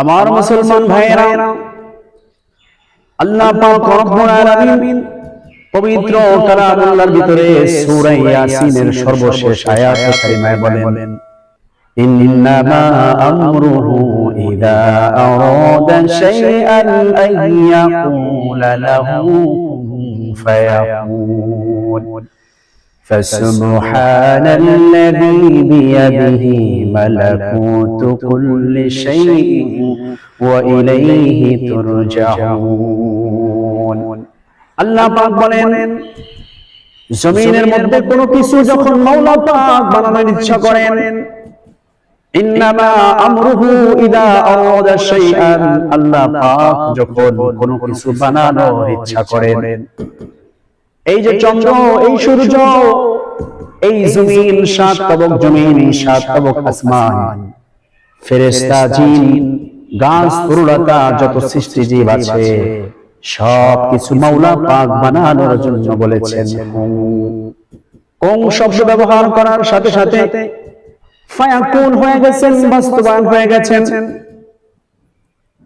আমার মুসলমান ভাইয়েরা, আল্লাহ পাক রব্বুল আলামিন পবিত্র কালামুল্লাহর ভিতরে সূরা ইয়াসিনের সর্বশেষ আয়াত কারিমায় বলেন, ইন্নামা আমরুহু ইযা আরাদা শাইআন আন ইয়াকুলা লাহু কুন ফায়াকুন فسبحان الذي بيده ملكوت كل شيء وإليه ترجعون। আল্লাহ পাক বলেন, জমিনের মধ্যে কোনো কিছু যখন মাওলা পাক বানানোর ইচ্ছা করেন, ইন্নামা আমরুহু ইযা আরাদা শাইআন, আল্লাহ পাক যখন কোনো কিছু বানানোর ইচ্ছা করেন, এই যে চন্দ্র, এই সূর্য, এই জমিন, সাত তবক জমিন, সাত তবক আসমান, ফেরেশতা, জিন, গাছ, তরুলতা, যত সৃষ্টি জীব আছে, সব কিছু মাওলা পাক বানানোর জন্য বলেছেন। কোন শব্দ ব্যবহার করার সাথে সাথে ফায়াকুন হয়ে গেছেন, বাস্তবায়ন হয়ে গেছেন।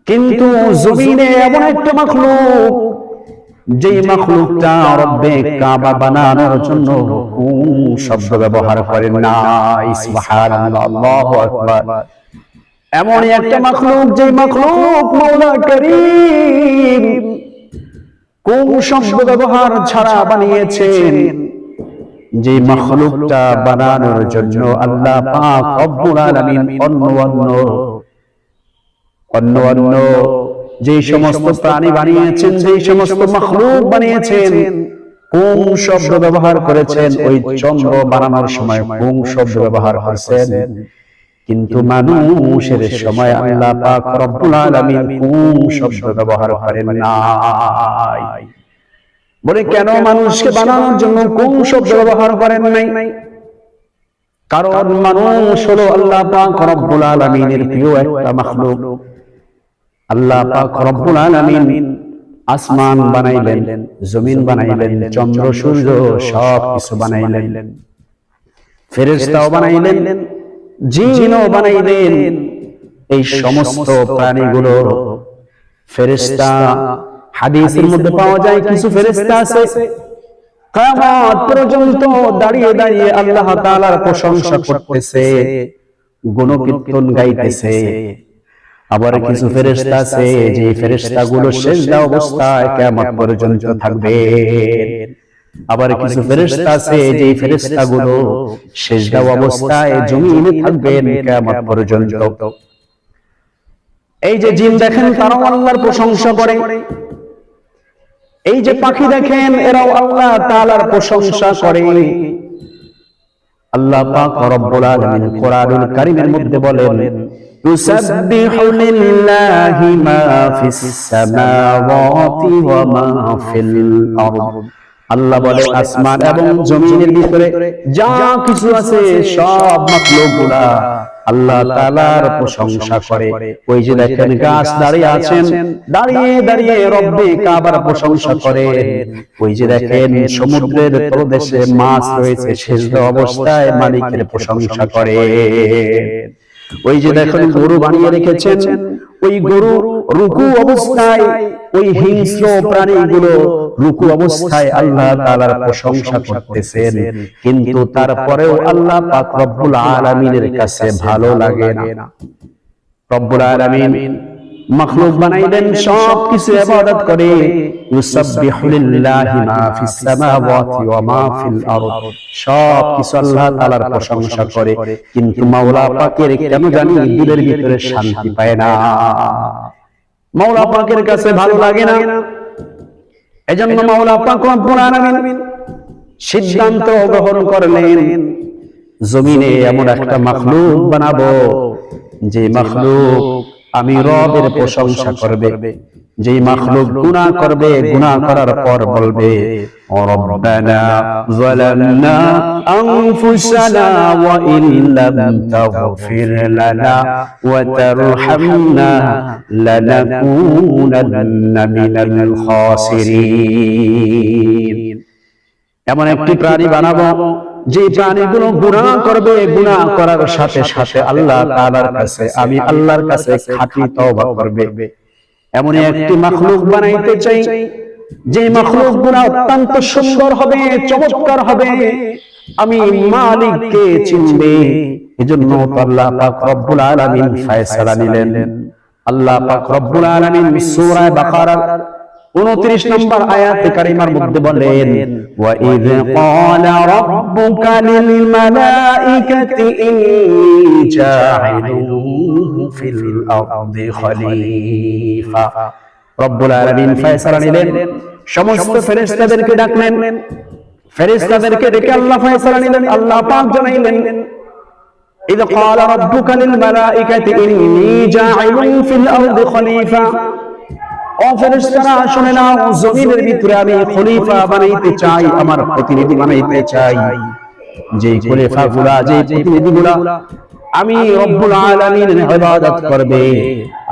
কিন্তু জমিনে এমন একটা মাখলুক, যে মাখলুকটা রব্বে কাবা বানানোর জন্য কোন শব্দ ব্যবহার করেন না। সুবহানাল্লাহ, আল্লাহু আকবার। এমন একটা মাখলুক, যে মাখলুক মাওলা কারীম কোন শব্দ ব্যবহার ছাড়া বানিয়েছেন, যে মাখলুকটা বানানোর জন্য আল্লাহ পাক রব্বুল আলামিন অন্য যে সমস্ত প্রাণী বানিয়েছেন, যে সমস্ত মাখলুক বানিয়েছেন, কোন শব্দ ব্যবহার করেছেন, ওই চন্দ্র বানানোর সময় কোন শব্দ ব্যবহার করেছেন। কিন্তু মানুষের সময় আল্লাহ পাক রব্বুল আলামিন কোন শব্দ ব্যবহার করেন নাই। বলে কেন মানুষকে বানানোর জন্য কোন শব্দ ব্যবহার করেন নাই? কারণ মানুষ হলো আল্লাহ পাক রব্বুল আলামিনের প্রিয় একটা মাখলুক। আল্লাহ পাক রব্বুল আলামিন আসমান বানাইলেন, জমিন বানাইলেন, চন্দ্র সূর্য সব কিছু বানাইলেন, ফেরেশতাও বানাইলেন, জিনও বানাইলেন। এই সমস্ত প্রাণীগুলো ফেরেশতা, হাদিসের মধ্যে পাওয়া যায় কিছু ফেরেশতা আছে কিয়ামত পর্যন্ত দাঁড়িয়ে দাঁড়িয়ে আল্লাহ তাআলার প্রশংসা করতেছে, গুণকীর্তন গাইতেছে। আবার কিছু ফেরেশতা আছে যে ফেরেশতাগুলো সিজদা অবস্থায় কিয়ামত পর্যন্ত থাকবে। আবার কিছু ফেরেশতা আছে যে ফেরেশতাগুলো সিজদা অবস্থায় জমিনে থাকবেন কিয়ামত পর্যন্ত। এই যে জিন দেখেন, তারাও আল্লাহর প্রশংসা করে। এই যে পাখি দেখেন, এরাও আল্লাহ তাআলার প্রশংসা করে। আল্লাহ পাক রব্বুল আলামিন কোরআনুল কারীমের মধ্যে বলেন, ইউসাব্বিহু লিল্লাহি মা ফিস সামাওয়াতি ওয়া মা ফিল আরদ। আল্লাহ বলে, আসমান এবং জমিনের ভিতরে যা কিছু আছে সব মাখলুকগুলা আল্লাহ তাআলার প্রশংসা করে। ওই যে দেখেন গাছ দাঁড়িয়ে আছেন, দাঁড়িয়ে দাঁড়িয়ে রব্বে কাবার প্রশংসা করে। ওই যে দেখেন সমুদ্রের তলদেশে মাছ রয়েছে, সিজদা অবস্থায় মালিকের প্রশংসা করে। ওই যে দেখেন গরু বানিয়ে রেখেছেন, ওই গরু রুকু অবস্থায়, ওই হিংস্র প্রাণীগুলো রুকু অবস্থায় আল্লাহ তাআলার প্রশংসা করতেছেন। কিন্তু তারপরেও আল্লাহ পাক রব্বুল আলামিনের কাছে ভালো লাগে না। রব্বুল আলামিন মাখলুক বানাইলেন, সব কিছু ইবাদত করে। ইউসাব্বিহু লিল্লাহি মা ফিস সামাওয়াতি ওয়া মা ফিল আরদ, সব কিছু আল্লাহ তাআলার প্রশংসা করে। কিন্তু মাওলা পাকের কেন জানি দিলের ভিতরে শান্তি পায় না, মাওলা পাকের কাছে ভালো লাগে না। এজন্য মাওলা পাক রব্বুল আলামিন সিদ্ধান্ত গ্রহণ করলেন, জমিনে এমন একটা মাখলুক বানাবো, যে মাখলুক আমি রবের প্রশংসা করবে, যে মাখলুক গুনাহ করবে, গুনাহ করার পর বলবে, রব্বানা যালামনা আনফুসানা ওয়া ইল্লাম তাগফির লানা ওয়া তারহামনা লানাকুনান্না মিনাল খাসিরিন। এমন একটি প্রাণী বানাবো যে প্রাণীগুলো গুনাহ করবে, গুনাহ করার সাথে সাথে আল্লাহ তাআলার কাছে, আমি আল্লাহর কাছে খাঁটি তওবা করবে, এমন একটি মাখলুক বানাইতে চাই যে মাখলুকগুলো অত্যন্ত সুন্দর হবে, চমৎকার হবে, আমি মালিককে চিনবে। এজন্য আল্লাহ পাক রব্বুল আলামিন ফয়সালা নিলেন। আল্লাহ পাক রব্বুল আলামিন সূরা বাকারার 29 নম্বর আয়াতে কারিমার মধ্যে বলেন, ওয়া ইয ক্বালা রাব্বুকা লিল মালাইকাতি ইন্নী জাইলুন ফিল আরদি খলিফা। রব্বুল আলামিন ফয়সালা নিলেন, সমস্ত ফেরেশতাদেরকে ডাকলেন, ফেরেশতাদেরকে ডেকে আল্লাহ ফয়সালা নিলেন। আল্লাহ পাক জানাইলেন, ইয ক্বালা রাব্বুকা লিল মালাইকাতি ইন্নী জাইলুন ফিল আরদি খলিফা। ও ফেরেশতারা শুনে নাও, জমিনের ভিতরে আমি খলিফা বানাইতে চাই, আমার প্রতিনিধি বানাইতে চাই। যে খলিফাগুলা, যে প্রতিনিধিগুলা আমি রব্বুল আলামিনের ইবাদত করবে,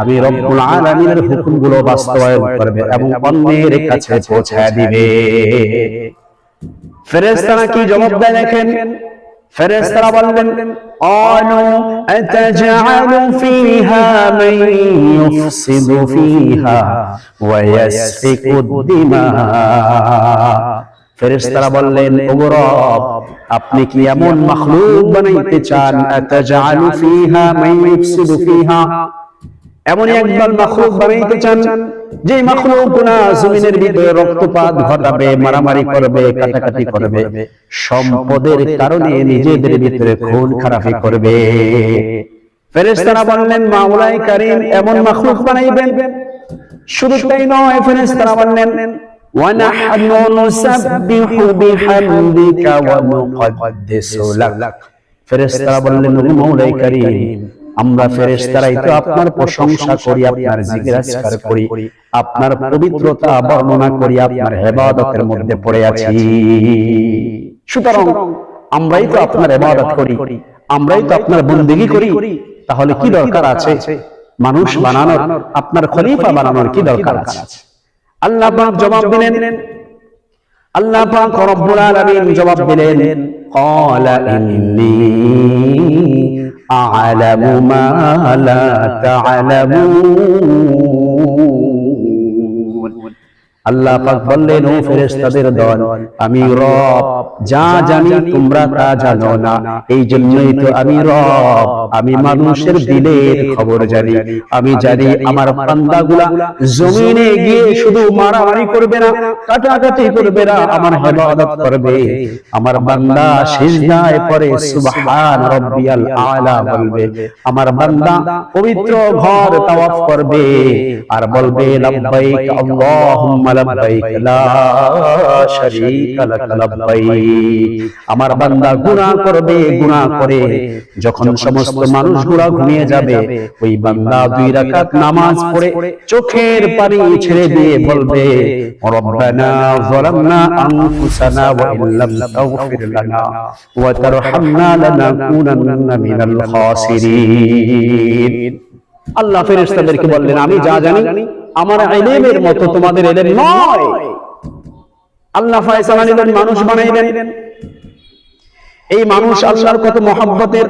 আমি রব্বুল আলামিনের হুকুমগুলো বাস্তবায়ন করবে এবং অন্যের কাছে পৌঁছায় দিবে। ফেরেশতারা কি জবাব দেয় দেখেন। ফেরেশতারা বললেন, ক্বালু আতাজআলু ফীহা মান ইউফসিদু ফীহা ওয়া ইয়াসফিকুদ দিমা। ফেরেশতারা বললেন, ওগো রব, আপনি কি এমন মাখলুক বানাইতে চান, আতাজআলু ফীহা মান ইউফসিদু ফীহা, এমন একদল মাখলুক বানাইতে চান যে মাখলুকগুলো জমিনের ভিতরে রক্তপাত ঘটাবে, মারামারি করবে, কাটাকাটি করবে, সম্পদের কারণে নিজেদের ভিতরে খুন খারাপি করবে। ফেরেশতারা বললেন, মাওলাই কারীম এমন মাখলুক বানাইবেন। শুধু তাই নয়, ফেরেশতারা বললেন, ওয়া নাহনু নুসাব্বিহু বিহামদিকা ওয়া নুকদ্দিসু লাক। ফেরেশতারা বললেন, ও মাওলাই কারীম, আমরা ফেরেশতারাই তো আপনার প্রশংসা করি, আপনার জিকির আজকার করি, আপনার পবিত্রতা বর্ণনা করি, আপনার ইবাদতের মধ্যে পড়ে আছি। সুতরাং আমরাই তো আপনার ইবাদত করি, আমরাই তো আপনার বন্দেগী করি, তাহলে কি দরকার আছে মানুষ বানানোর, আপনার খলিফা বানানোর কি দরকার আছে? আল্লাহ পাক জবাব দিলেন, আল্লাহ পাক রব্বুল আলামিন জবাব দিলেন, ক্বালা ইন্নী আ'লামু মা লা তা'লামুন। আল্লাহ পাক বললেন, ও ফেরেশতাদের দল, আমি রব যা জানি তোমরা তা জানো না, এই জন্যই তো আমি রব, আমি মানুষের দিলের খবর জানি। আমি জানি আমার বান্দাগুলা জমিনে গিয়ে শুধু মারামারি করবে না, কাটাকাটি করবে না, আমার ইবাদত করবে। আমার বান্দা সিজদায় পড়ে সুবহান রাব্বিয়াল আলা বলবে, আমার বান্দা পবিত্র ঘর তাওয়াফ করবে আর বলবে, লাব্বাইক আল্লাহুম্মা লাব্বাইক লা শারীকা লাক লাব্বাইক। আমার বান্দা গুনাহ করবে, গুনাহ করে যখন সমস্ত মানুষগুলা ঘুমিয়ে যাবে, ওই বান্দা 2 রাকাত নামাজ পড়ে চোখের পানি ছেড়ে দিয়ে বলবে, রব্বানা যালামনা আনফুসানা ওয়া ইল্লাম তাগফির লানা ওয়া তারহামনা লানাকুনান্না মিনাল খাসিরিন। আল্লাহ ফেরেশতাদেরকে বললেন, আমি যা জানি আমার ইলমের মতো তোমাদের ইলম নয়। আল্লাহ ফয়সালা নিলেন, মানুষ বানাইলেন। এই মানুষ আল্লাহর কত মহব্বতের।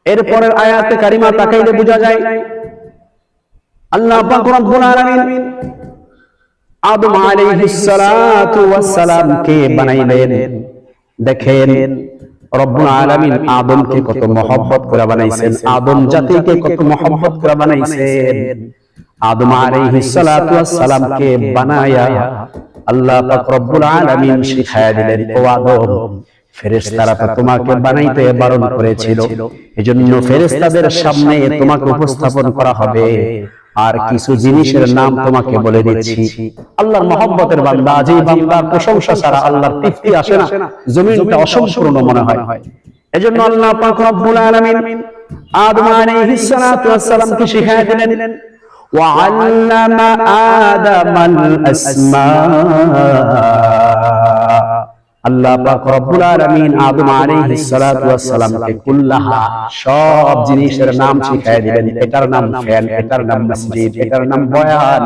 এরপরের আয়াতে কারিমা তাকাইলে বোঝা যায়, আল্লাহ পাক রব্বুল আলামিন আদম আলাইহিস সালাতু ওয়াস সালামকে বানাইলেন। দেখেন রব্বুল আলামিন আদমকে কত মহব্বত করে বানাইছেন, আদম জাতিকে কত মহব্বত করে বানাইছেন। আদম আলাইহিস সালাতু ওয়াস সালামকে বানায়া আল্লাহ পাক রব্বুল আলামিন শিখায়া দিলেন, ও আদম, ফেরেশতারা তো তোমাকে বানাইতে বারণ করেছিল, এজন্য ফেরেশতাদের সামনে তোমাকে উপস্থাপন করা হবে। আর কিছু জিনিসের নাম তোমাকে বলে দিচ্ছি। আল্লাহর মহব্বতের বান্দা, যে বান্দার প্রশংসা ছাড়া আল্লাহর তৃপ্তি আসে না, জমিনটা অসম্পূর্ণ মনে হয়। এজন্য আল্লাহ পাক রব্বুল আলামিন আদম আলাইহিস সালাতু ওয়াস সালামকে শিখায়া দিলেন, ওয়া আল্লামা আদামাল আসমা। আল্লাহ পাক রব্বুল আলামিন আদম আলাইহিস সালাতু ওয়াস সালামকে কুল্লাহা, সব জিনিসের নাম শিখায় দিলেন। এটার নাম ফ্যান, এটার নাম মসজিদ, এটার নাম বয়ান,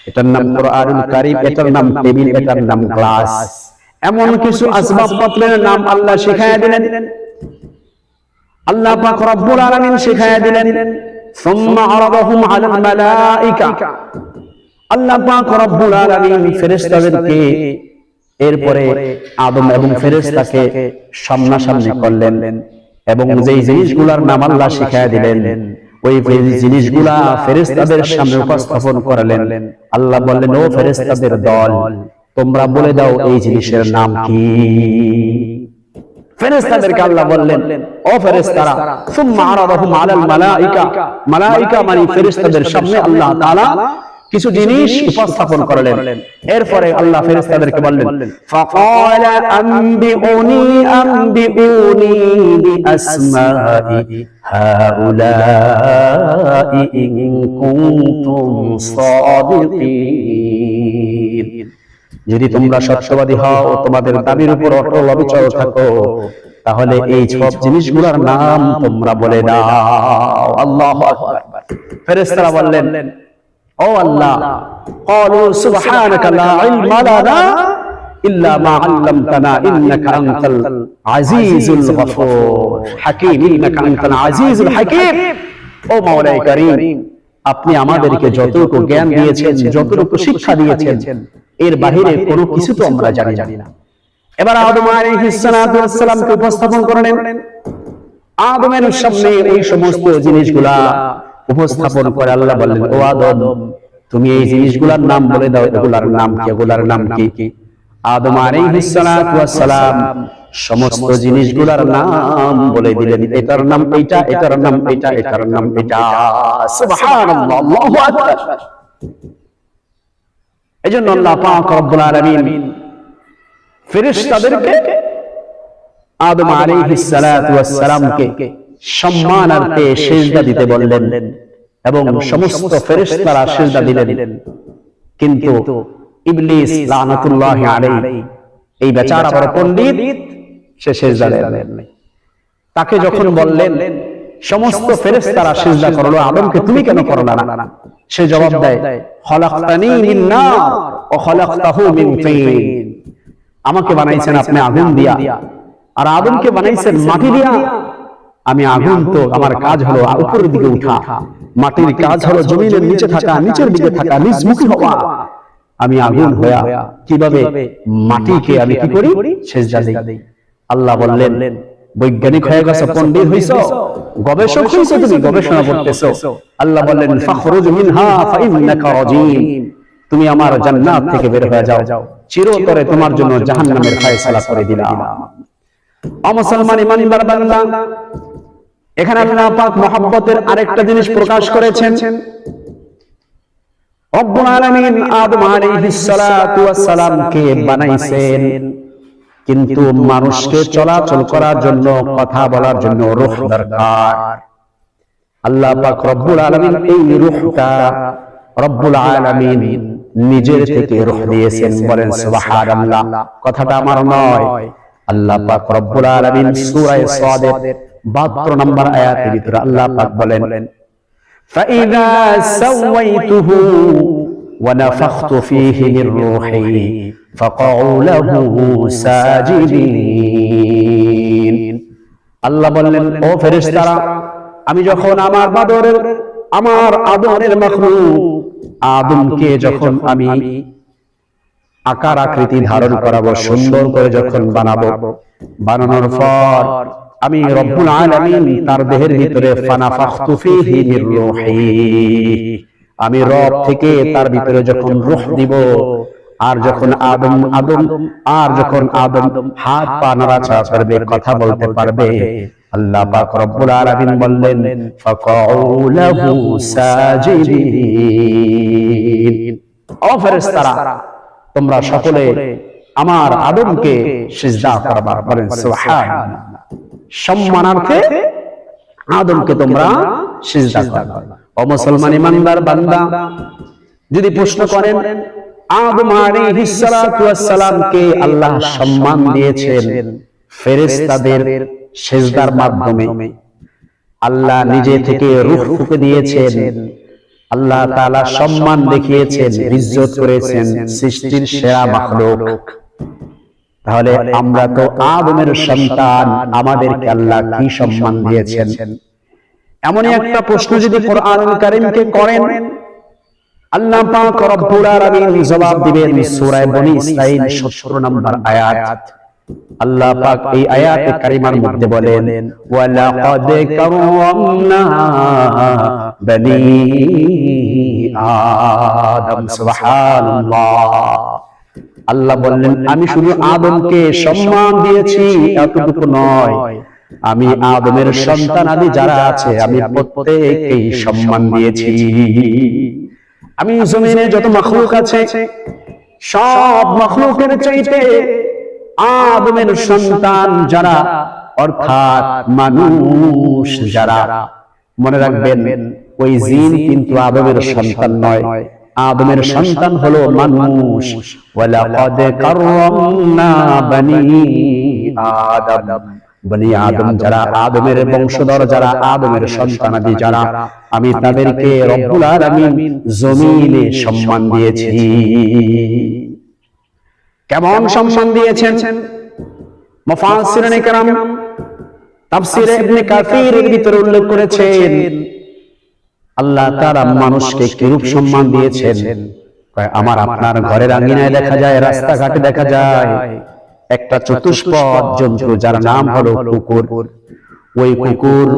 এটার নাম কোরআনুল কারীম, এটার নাম টেবিল, এটার নাম গ্লাস, এমন কিছু আসবাবপত্রের নাম আল্লাহ শিখায়া দিলেন, আল্লাহ পাক রব্বুল আলামিন শিখায়া দিলেন। সুম্মা আরাদাহুম আলাল মালাইকা, আল্লাহ পাক রব্বুল আলামিন ফেরেশতাদেরকে এরপরে আদম এবং ফেরেশতাকে সামনাসামনি করলেন এবং যেই জিনিসগুলোর নাম আল্লাহ শিখায়া দিলেন ওই জিনিসগুলা ফেরেশতাদের সামনে উপস্থাপন করলেন। আল্লাহ বললেন, ও ফেরেশতাদের দল, তোমরা বলে দাও এই জিনিসের নাম কি। ফেরেশতাদেরকে আল্লাহ বললেন, ও ফেরেশতারা, সুম্মা আরাদাহুম আলাল মালাইকা, মালাইকা মানে ফেরেশতাদের সামনে আল্লাহ তাআলা কিছু জিনিস উপস্থাপন করলেন। এরপরে আল্লাহ ফেরেশতাদেরকে বললেন, ফাকালা আনবিউনি বিআসমাই হাউলাই ইন কুনতুম সাদিকিন, যদি তোমরা সত্যবাদী হও, তোমাদের দাবির উপর অটল অবিচল থাকো, তাহলে এই সব জিনিসগুলোর নাম তোমরা বলে দাও। আল্লাহু আকবার। ফেরেশতারা বললেন, ও আল্লাহ, ক্বালু সুবহানাকা লা ইলমা লানা ইল্লা মা আল্লামতানা ইন্নাকা আনতাল আজিজুল গফুর হাকীম, ইন্নাকা আনতাল আজিজুল হাকীম। ও মাওলাই কারীম, আপনি আমাদেরকে যতটুকু জ্ঞান দিয়েছেন, যতটুকু শিক্ষা দিয়েছেন, এর বাহিরে কোনো কিছু তো আমরা জানি না। এবার আদম আলাইহিস সালাতু ওয়াস সালামকে উপস্থাপন করলেন। আদমের সামনে এই সমস্ত জিনিসগুলা উপস্থাপন করে আল্লাহ বললেন, ও আদম, তুমি এই জিনিসগুলোর নাম বলে দাও, এগুলার নাম কি, এগুলার নাম কি। আদম আলাইহিস সালাতু ওয়াস সালাম সমস্ত জিনিসগুলোর নাম বলে দিলেন, এটার নাম এইটা, এটার নাম এইটা, এটার নাম এটা। সুবহানাল্লাহ, আল্লাহু আকবার। এজন্য আল্লাহ পাক রব্বুল আলামিন ফেরেশতাদেরকে আদম আলাইহিস সালাতু ওয়াস সালামকে সম্মানার্থে সিজদা দিতে বললেন এবং সমস্ত ফেরেশতারা সিজদা দিলেন। কিন্তু ইবলিস লানাতুল্লাহি আলাইহি, এই বেচারা বড় পণ্ডিত, সে সিজদা দেন নাই। তাকে যখন বললেন সমস্ত ফেরেশতারা সিজদা করলো, আদমকে তুমি কেন করলা না? সে জবাব দেয়, খলাকতানি মিন নার ওয়া খলাকতাহু মিন তিন, আমাকে বানাইছেন আপনি আগুন দিয়া, আর আদমকে বানাইছেন মাটি দিয়া। আমি আগুন, তো আমার কাজ হলো উপরের দিকে উঠা, মাটির কাজ হলো জমিনের নিচে থাকা, নিচের দিকে থাকা, নিচমুখী হওয়া। আমি আগুন হইয়া কিভাবে মাটিকে আমি কি করি? সিজদা দেই। আল্লাহ বললেন, বৈজ্ঞানিক হয়ে গেছো, পণ্ডিত হইছো, গবেষক হইছো, তুমি গবেষণা করতেছো। আল্লাহ বললেন, ফাখরুজ মিনহা ফাইন্নাকা রাজিম, তুমি আমার জান্নাত থেকে বের হয়ে যাও, চিরতরে তোমার জন্য জাহান্নামের ফয়সালা করে দিলাম। ও মুসলমান ইমানদার বান্দা, এখানে আল্লাহ পাক মহব্বতের আরেকটা জিনিস প্রকাশ করেছেন। রব্বুল আলামিন আদম আলাইহিস সালাতু ওয়াস সালামকে বানাইছেন, কিন্তু মানুষকে চলাচল করার জন্য, কথা বলার জন্য রূহ দরকার। আল্লাহ পাক রব্বুল আলামিন এই রূহটা রব্বুল আলামিন নিজের থেকে রূহ দিয়েছেন। বলেন সুবহানাল্লাহ। কথাটা আমার নয়, আল্লাহ পাক রব্বুল আলামিন সূরা সাদের 72 নম্বর আয়াতের ভিতরে আল্লাহ পাক বলেন, ফাইযা সাওয়াইতুহু ওয়া নাফাখতু ফীহি মির রূহি ফাকাউ লাহু সাজিদিন। আল্লাহ বললেন, ও ফেরেশতারা, আমি যখন আমার আদমের মাখলুক আদমকে যখন আমি আকার আকৃতি ধারণ করাবো, সুন্দর করে যখন বানাবো, বানানোর পর আমি রব্বুল আলামিন তার দেহের ভিতরে ফানাফাখতু ফীহি মির রূহি, আমি রব থেকে তার ভিতরে যখন রূহ দিব, আর যখন আদম হাত পা নাড়াচাড়া করবে, কথা বলতে পারবে, আল্লাহ পাক রব্বুল আলামিন বললেন, ফাকাউ লাহু সাজিদিন। ও ফেরেশতারা, তোমরা সকলে আমার আদমকে সিজদা করবা। বলেন সুবহানাল্লাহ। সম্মানার্থে আদমকে তোমরা সিজদা করবা। ও মুসলমান ইমানদার বান্দা, যদি প্রশ্ন করেন আদম আলাইহিস সালাতু ওয়াস সালামকে আল্লাহ সম্মান দিয়েছেন ফেরেশতাদের সিজদার মাধ্যমে, আল্লাহ নিজে থেকে রূহ ফুঁকে দিয়েছেন, আল্লাহ তাআলা সম্মান দেখিয়েছেন, ইজ্জত করেছেন সৃষ্টির সেরা মাখলুক, তাহলে আমরা তো আদমের সন্তান, আমাদেরকে আল্লাহ কি সম্মান দিয়েছেন? এমনই একটা প্রশ্ন যদি কোরআনুল কারীমকে করেন, আল্লাহ পাক রব্বুল আলামিন জবাব দিবেন সূরা বনী ইসরাঈল 17 নম্বর আয়াত। আল্লাহ পাক এই আয়াতে কারিমার মধ্যে বলেন, ওয়ালাকাদ কাররামনা বনী আদম। সুবহানাল্লাহ। আল্লাহ বললেন, আমি শুধু আদমকে সম্মান দিয়েছি এতটুকু নয়, আমি আদমের সন্তান আদি যারা আছে আমি প্রত্যেককেই সম্মান দিয়েছি। আমি জমিনে যত মাখলুক আছে সব মাখলুকের চাইতে আদমের সন্তান যারা, অর্থাৎ মানুষ যারা, মনে রাখবেন ওই জিন কিন্তু আদমের সন্তান নয়, আদমের সন্তান হলো মানুষ। ওয়ালাকাদ কাররামনা বনী আদম, বনী আদম যারা, আদমের বংশধর যারা, আদমের সন্তানাদি যারা, আমি তাদেরকে রব্বুল আলামিন জমিনে সম্মান দিয়েছি। কেমন সম্মান দিয়েছেন? মুফাসসিরিনে কেরাম তাফসীরে ইবনে কাসীরের ভিতরে উল্লেখ করেছেন, আল্লাহ তাআলা মানুষকে কিরূপ সম্মান দিয়েছেন। আমার আপনার ঘরের আঙ্গিনায় দেখা যায়, রাস্তাঘাটে দেখা যায় একটা চতুষ্পদ জন্তু যার নাম হলো কুকুর। ওই কুকুর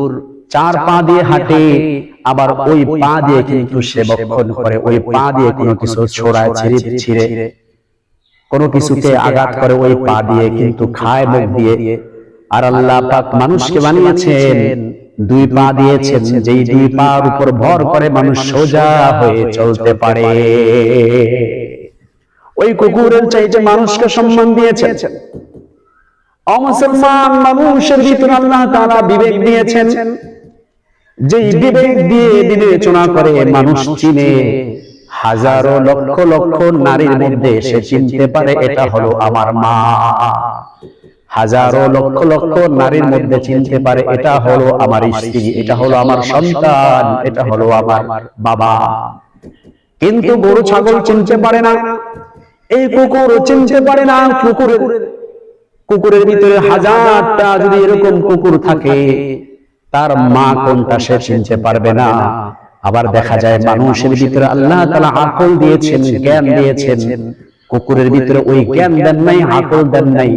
4 পা দিয়ে হাঁটে, আবার ওই পা দিয়ে কিন্তু সে ভক্ষণ করে, ওই পা দিয়ে কোনো কিছু ছোড়ায়, ছিঁড়ে কোনো কিছুকে আঘাত করে, ওই পা দিয়ে কিন্তু খায় মুখ দিয়ে। আর আল্লাহ পাক মানুষকে বানিয়েছেন 2 পা দিয়েছেন, যেই 2 পার উপর ভর করে মানুষ সোজা হয়ে চলতে পারে। ওই কুকুরের চাইতে মানুষকে সম্মান দিয়েছেন। অমুসলমান মানুষের ভিতরে আল্লাহ তাআলা বিবেক দিয়েছেন, যেই বিবেক দিয়ে বিবেচনা করে মানুষ চিনে। হাজারো লক্ষ লক্ষ নারীর মধ্যে সে চিনতে পারে এটা হলো আমার মা, হাজারো লক্ষ লক্ষ নারীর মধ্যে চিনতে পারে এটা হলো আমার স্ত্রী, এটা হলো আমার সন্তান, এটা হলো আমার বাবা। কিন্তু গরু ছাগল চিনতে পারে না, এই কুকুর চিনতে পারে না। কুকুরের ভিতরে 1000টা যদি এরকম কুকুর থাকে, তার মা কোনটা সে চিনতে পারবে না। আবার দেখা যায় মানুষের ভিতরে আল্লাহ তাআলা আকল দিয়েছেন, জ্ঞান দিয়েছেন, কুকুরের ভিতরে ওই জ্ঞান দেন নাই, আকল দেন নাই।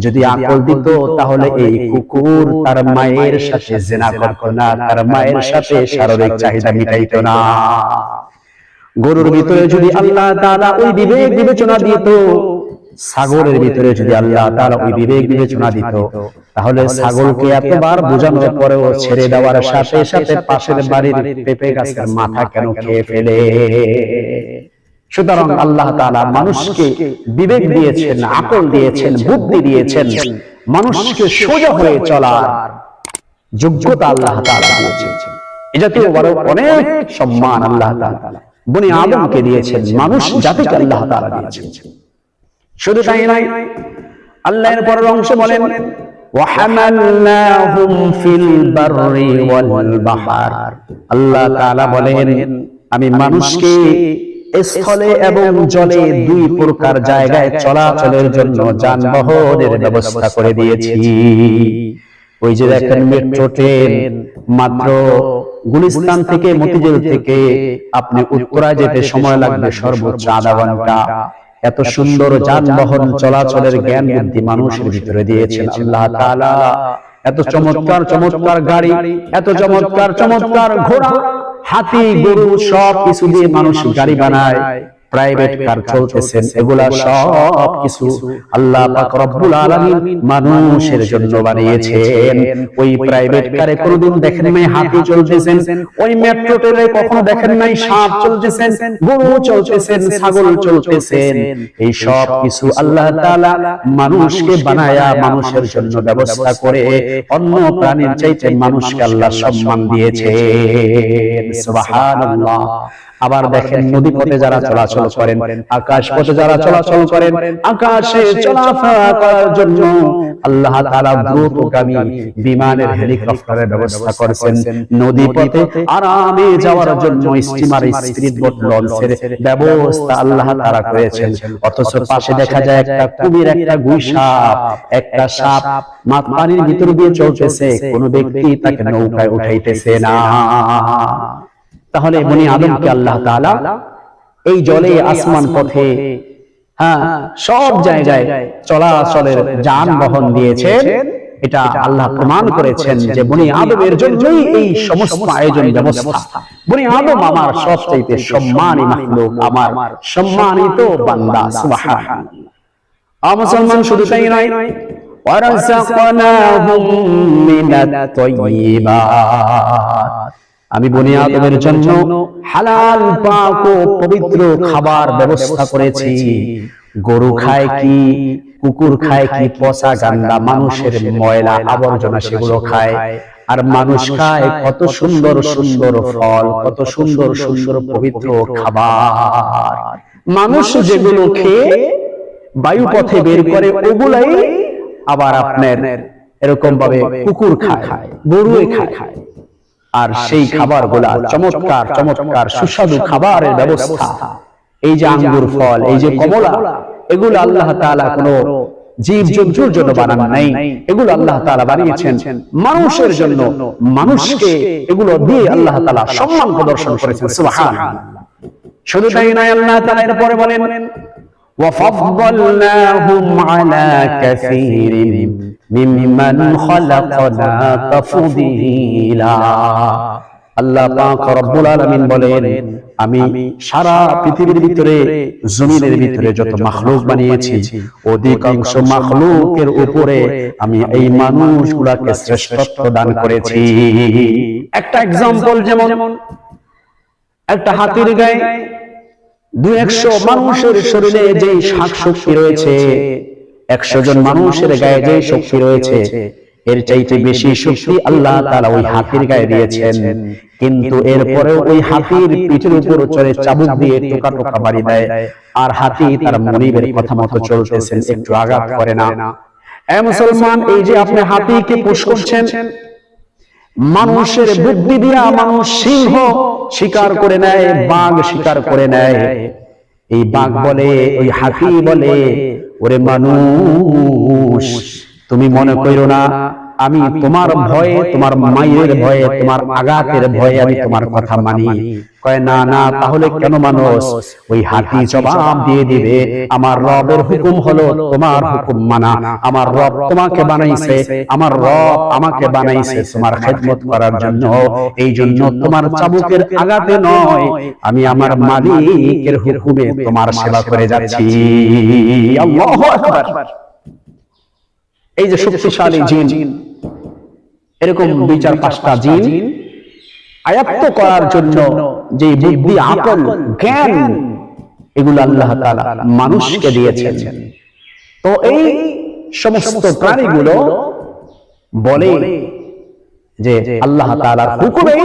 যদি আকল দিত তাহলে এই কুকুর তার মায়ের সাথে জিনা করত না, তার মায়ের সাথে শারীরিক চাহিদা মিটাইত না। গরুর ভিতরে যদি আল্লাহ তাআলা ওই বিবেক বিবেচনা দিত, ছাগলের ভিতরে যদি আল্লাহ তাআলা ওই বিবেক বিবেচনা দিত, তাহলে ছাগলকে এতবার বোঝানোর পরেও ছেড়ে দেওয়ার সাথে সাথে পাশের বাড়ির পেঁপে গাছের মাথা কেন খেয়ে ফেলে। সুতরাং আল্লাহ তাআলা মানুষকে বিবেক দিয়েছেন, আকল দিয়েছেন, বুদ্ধি দিয়েছেন, মানুষকে সোজা হয়ে চলার যোগ্যতা আল্লাহ তাআলা দিয়েছেন। এই জাতীয় অনেক সম্মান আল্লাহ তাআলা বনি আদমকে দিয়েছেন, মানুষ জাতিকে আল্লাহ তাআলা দিয়েছেন। শুধু তাই নয়, আল্লাহর পরের অংশ বলেন, ওয়াহামালনাহুম ফিল বাররি ওয়াল বাহর। আল্লাহ তাআলা বলেন, আমি মানুষকে স্থলে এবং জলে 2 প্রকার জায়গায় চলাচলের জন্য যানবাহনের ব্যবস্থা করে দিয়েছি। ওই যে দেখেন মেট্রো ট্রেন, মাত্র গুলিস্তান থেকে, মতিঝিল থেকে আপনি উত্তরায় যেতে সময় লাগবে সর্বোচ্চ আধা ঘন্টা। এত সুন্দর যানবাহন চলাচলের জ্ঞান বুদ্ধি মানুষের ভিতরে দিয়েছেন আল্লাহ তাআলা। এত চমৎকার চমৎকার গাড়ি, এত চমৎকার চমৎকার ঘোড়া, হাতি, গরু সব কিছু দিয়ে মানুষ গাড়ি বানায়, প্রাইভেট কার চলতেছেন, এগুলা সব কিছু আল্লাহ পাক রব্বুল আলামিন মানুষের জন্য বানিয়েছেন। ওই প্রাইভেট কারে কোনদিন দেখেন নাই হাতি চলতেছেন, ওই মেট্রো ট্রেনে কখনো দেখেন নাই সাপ চলতেছেন, গরু চলতেছেন, ছাগল চলতেছেন। এই সব কিছু আল্লাহ তাআলা মানুষকে বানায়া মানুষের জন্য ব্যবস্থা করে অন্য প্রাণীর চাইতে মানুষকে আল্লাহ সম্মান দিয়েছেন। সুবহানাল্লাহ। আবার দেখেন নদী পথে যারা চলাচল করেন, আকাশ পথে যারা চলাচল করেন, আকাশে চলাফেরা করার জন্য আল্লাহ তাআলা দ্রুতগামী বিমানের হেলিকপ্টারের ব্যবস্থা করেছেন। নদী পথে আরামে যাওয়ার জন্য স্টিমার স্পিডবোট লঞ্চের ব্যবস্থা আল্লাহ তাআলা করেছেন। অথচ পাশে দেখা যায় একটা কুমির, একটা গুইসাপ, একটা সাপ পানির ভিতর দিয়ে চলতেছে, কোন ব্যক্তি তাকে নৌকায় উঠাইতেছে না। তাহলে বনি আদমকে আল্লাহ তাআলা এই জলে, আসমান পথে, সব জায়গায় চলাচলের যানবাহন দিয়েছেন। এটা আল্লাহ প্রমাণ করেছেন যে বনি আদমের জন্যই এই সমস্ত আয়োজন ব্যবস্থা। বনি আদম আমার সবচেয়ে সম্মানী মাখলুক, আমার সম্মানিত বান্দা। সুবহানাল্লাহ। মুসলমান শুধু তাই নয়, ওয়ারাযাকনাহুম মিনাত তাইয়্যিবাত, আমি বনি আদমের জন্য হালাল পাক ও পবিত্র খাবার ব্যবস্থা করেছি। গরু খায় কি, কুকুর খায় কি, পচা গান্ডা মানুষের ময়লা আবর্জনা সেগুলো খায়। আর মানুষ খায় কত সুন্দর সুন্দর ফল, কত সুন্দর সুন্দর পবিত্র খাবার। মানুষ যেগুলো খেয়ে বায়ু পথে বের করে ওগুলাই আবার আপনার এরকম ভাবে কুকুর খায়, গরু খায়। আর সেই খাবারগুলা চমৎকার চমৎকার সুস্বাদু খাবারের ব্যবস্থা। এই যে আঙ্গুর ফল, এই যে কমলা, এগুলো আল্লাহ তাআলা কোনো জীব জন্তুর জন্য বানান নাই, এগুলো আল্লাহ তাআলা বানিয়েছেন মানুষের জন্য। মানুষকে এগুলো দিয়ে আল্লাহ তাআলা সম্মান প্রদর্শন করেছেন। সুবহানাল্লাহ। শুধু তাই নয়, আল্লাহ তাআলা এরপরে বলেন وَفَضَّلْنَاهُمْ عَلَى كَثِيرٍ مِّمَّنْ خَلَقْنَا تَفْضِيلًا। আল্লাহ পাক রব্বুল আলামিন বলেন, আমি সারা পৃথিবীর ভিতরে, জমিনের ভিতরে যত মাখলুক বানিয়েছি, অধিকাংশ মাখলুকের উপরে আমি এই মানুষগুলোকে শ্রেষ্ঠত্ব দান করেছি। একটা এক্সাম্পল, যেমন একটা হাতির গায়ে 200 মানুষের শরীরে যে শক্তি রয়েছে, 100 জন মানুষের গায়ে যে শক্তি রয়েছে, এর চাইতে বেশি শক্তি আল্লাহ তাআলা ওই হাতির গায়ে দিয়েছেন। কিন্তু এরপরেও ওই হাতির পিঠের উপর চড়ে চাবুক দিয়ে টোকা টোকা বাড়ি দেয়, আর হাতি তার মনিবের কথা মতো চলতেছেন, একটু আঘাত করে না। মুসলমান, এই যে আপনি হাতিকে পুশ করছেন, মানুষের বুদ্ধি দিয়া মানুষ সিংহ শিকার করে নেয়, বাঘ শিকার করে নেয়। এই বাঘ বলে, ওই হাতি বলে, ওরে মানুষ, তুমি মনে করো না আমি তোমার ভয়ে, তোমার মায়ের ভয়ে, তোমার আঘাতের ভয়ে আমি তোমার কথা মানি। কয় না না, তাহলে কেন মানুষ? ওই হাতি জবাব দিয়ে দিবে, আমার রবের হুকুম হলো তোমার হুকুম মানা। আমার রব তোমাকে বানাইছে, আমার রব আমাকে বানাইছে তোমার খেদমত করার জন্য। এই জন্য তোমার চাবুকের আঘাতে নয়, আমি আমার মালিকের হুকুমে তোমার সেবা করে যাচ্ছি। আল্লাহু আকবার। এই যে শক্তিশালী জিন, এরকম 2-4-5টা জিন আয়াত্ত করার জন্য যে বুদ্ধি, আকল, জ্ঞান, এগুলো আল্লাহ তাআলা মানুষকে দিয়েছেন। তো এই সমস্ত প্রাণীগুলো বলে যে আল্লাহ তাআলার হুকুমে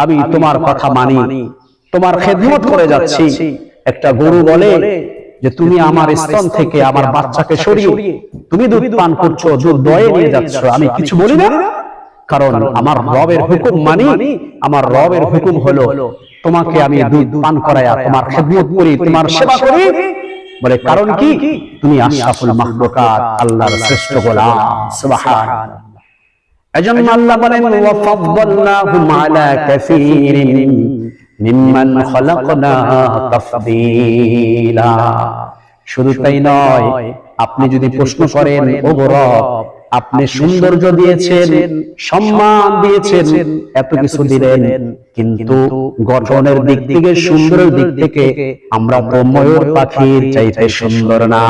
আমি তোমার কথা মানি, তোমার খেদমত করে যাচ্ছি। একটা গরু বলে যে তুমি আমার স্তন থেকে আমার বাচ্চাকে সরিয়ে তুমি দুধ পান করছো, দুধ দয়ে নিয়ে যাচ্ছ, আমি কিছু বলি না, কারণ আমার রবের হুকুম মানি। আমার রবের হুকুম হলো তোমাকে আমি দুধ পান করায়া তোমার খেদমত করি, তোমার সেবা করি। বলে কারণ কি? তুমি আশরাফুল মাখলুকাত, আল্লাহর শ্রেষ্ঠ গোলাম। সুবহানাল্লাহ। এজন্য আল্লাহ বলেন ওয়াফাদদালনাহুম আলা কাসীরিন মিম্মান খালাকনা তাফদীলা। শুধু তাই নয়, আপনি যদি প্রশ্ন করেন ও রব, আপনি সৌন্দর্য দিয়েছেন, সম্মান দিয়েছেন, এত কিছু দিলেন, কিন্তু গঠনের দিক থেকে, সুন্দরের দিক থেকে আমরা তো ময়ূর পাখির চাইতে সুন্দর না।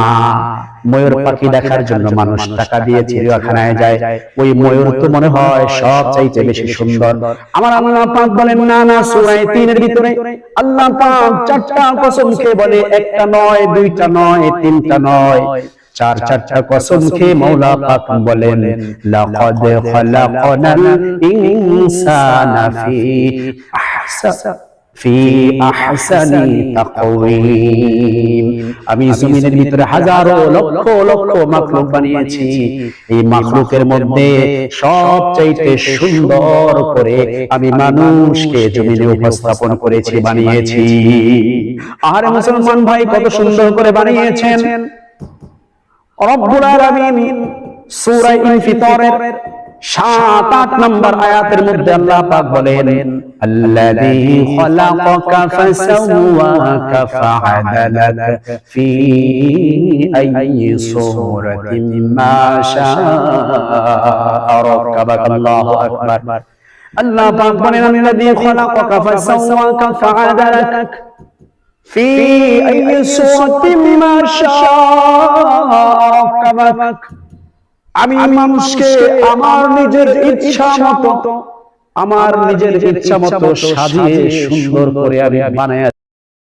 ময়ূর পাখি দেখার জন্য মানুষ টাকা দিয়ে চিড়িয়াখানায় যায়, ওই ময়ূর তো মনে হয় সব চাইতে বেশি সুন্দর। আমার আল্লাহ পাক বলেন, না না, সূরা 3-এর ভিতরে আল্লাহ পাক 4টা কসম খেয়ে বলে, একটা নয়, 2টা নয়, 3টা নয়, 4টা কসম খেয়ে মাওলা পাক বলেন, লাকাদ খালাকনাল ইনসানা ফি ফি আহসানি তাকওয়িম, আমি জমিনের ভিতরে হাজারো লক্ষ লক্ষ মাখলুক বানিয়েছি, এই মাখলুকের মধ্যে সবচাইতে সুন্দর করে আমি মানুষকে জমিনে উপস্থাপন করেছি, বানিয়েছি। আরে মুসলমান ভাই, কত সুন্দর করে বানিয়েছেন রব্বুল আলামিন। সূরা ইনফিতারের ৭-৮ নম্বর আয়াতের মধ্যে আল্লাহ পাক বলেন, আল্লাযী খালাকাকা ফাসাওয়াকা ফাআদালাকা ফি আইয়ি সূরাতিন মা শাআ রাক্কাবাকা। আল্লাহু আকবার। আল্লাহ পাক বলেন, আল্লাযী খালাকাকা ফাসাওয়াকা ফাআদালাকা ফি আইয়ি সূরাতিন মা শাআ রাক্কাবাকা। আমি মানুষকে আমার নিজের ইচ্ছা মতো সাজিয়ে সুন্দর করে আমি বানায়